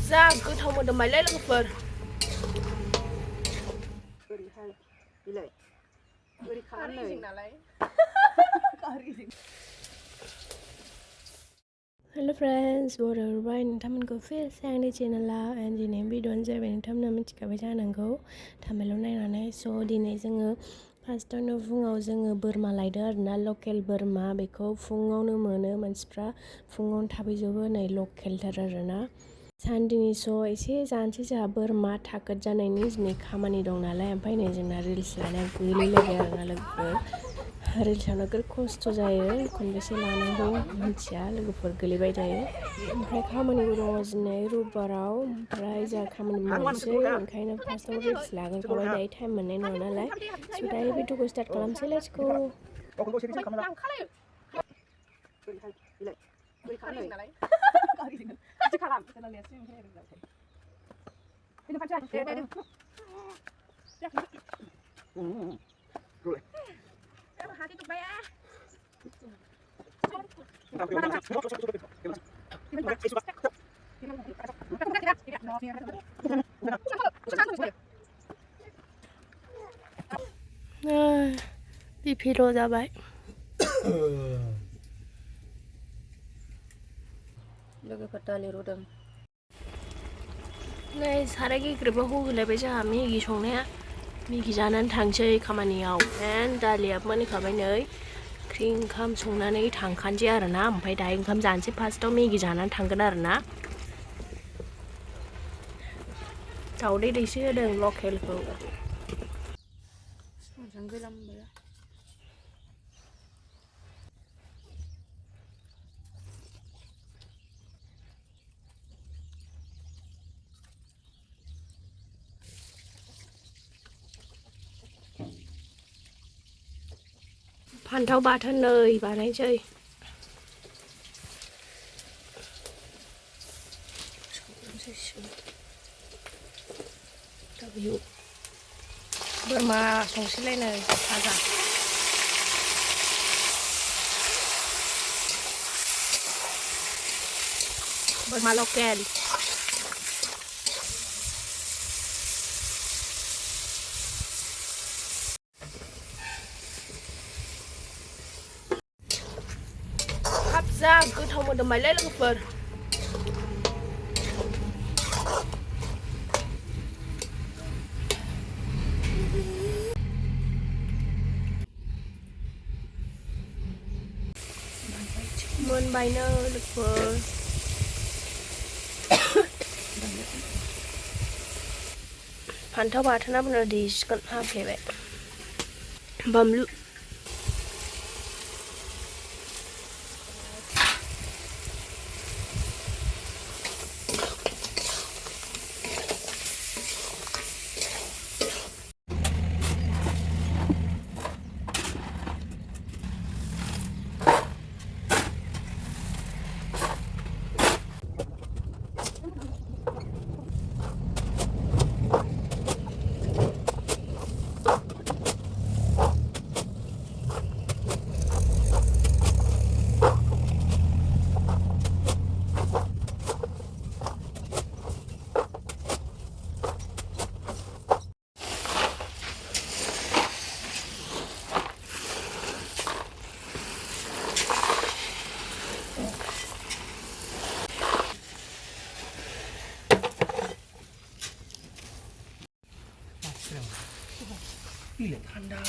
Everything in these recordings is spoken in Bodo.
जा गोथाव मोदोमबायलै लोगोफोर ओरैहाय बिलाय ओरै खालामनो नालाय हेलो फ्रेंड्स बरायबाय नोंथांमोनखौ फेस आंनि चेनेलाव एन्ड दिनै भिडिअ'आनो जाबाय नोंथांमोना मिथिखाबाय जानांगौ थाम्बनेलाव नायनानै स' दिनै जोङो फार्स्टआवनो फुङाव जोङो बोरमा लायदों आरोना लकेल बोरमा बेखौ फुङावनो मोनो मानसिफ्रा फुङावनो थाबैजोबो नै लकेलथार आरोना सानदिनि स' एसे जानोसै जोंहा बोरमा थागद जानायनि दिनै खामानि दं नालाय ओमफ्राय नै जोंना रिल्स लानाया गोलैलायबाय आरोना लोगोफोर रिल्सआव नोगोर खस्थ' जायो खनबेसे लानांगौ मिथिया लोगोफोर गोलैबाय थायो ओमफ्राय खामानिबो दङ दिनै रबिबाराव ओमफ्राय जोंहा खामानि मावनोसै ओंखायनो फार्स्टआव रिल्स लाग्रोखाबाय दायो टाइम मोननाय नङा नालाय स' दायो भिडिअ'खौ स्टार्ट खालामसै लेट्स गो बिपिल' जाबाय लोगोफोर दालि रुदों नै साराय गेग्रेबाव होलायबाय जोंहा मेगि संनाया मेगि जानानै थांसै खामानियाव एन्ड दालियाबो मोनखाबाय नै ओंख्रि ओंखाम संनानै थांखानोसै आरोना ओमफ्राय दायो ओंखाम जानोसै फार्स्टआव मेगि जानानै थांगोन आरोना दावदै दैसे होदों लकेलखौ फान्थाव बाथोन नै बानायसै बोरमा संसैलाय नै भाजा बोरमा लकेल जा गोथाव मोदोमबायलै लोगोफोर मोनबायनो लोगोफोर फान्थाव बाथोनाबो नै देसिगोन हाफ्लेबाय बानलु ঠান্ডা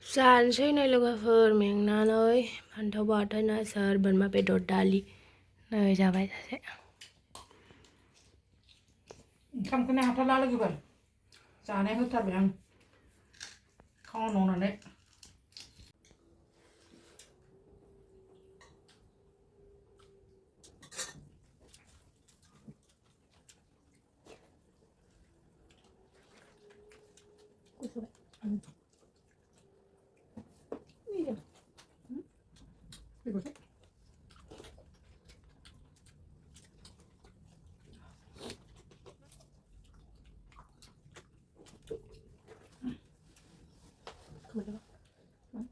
जानोसै नै लोगोफोर मेंनानै फान्थाव बाथोन आसार बोरमा बेदर दालि नै जाबाय सासे ओंखामखौनो हाथारला लोगोफोर जानाय होथारबाय आं खामानि मावनानै 고소해. 이게. 응? 이거지? 그만 해봐. 응?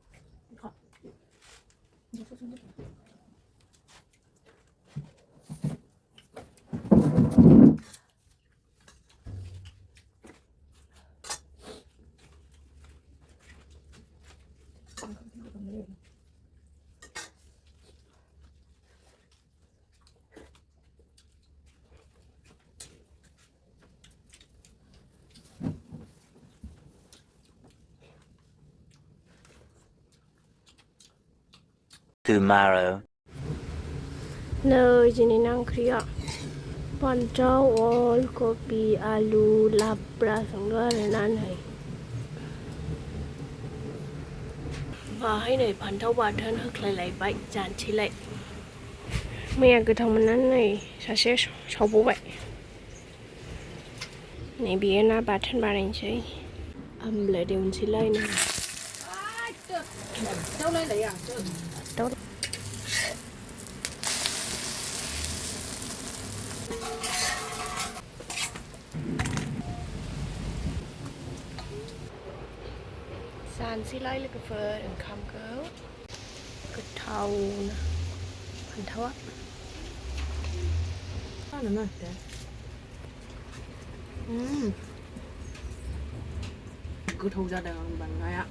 가. 이제 소금 넣어. Tomorrow. Nơi gì nang kriya pancau all kopi alu labra sangga nan hai và hay này pancau bản hực lại vậy chán chỉ lại mẹ cứ thằng mình này sẽ sáu bố vậy này bị na bản thân này chơi lại đều chỉ lại này Đâu lên đấy à? đâu sàn xí lại là cái phở đừng khăm cớ cái thau nè phần thau á 하는 거 어때? 그 도자랑 만나야.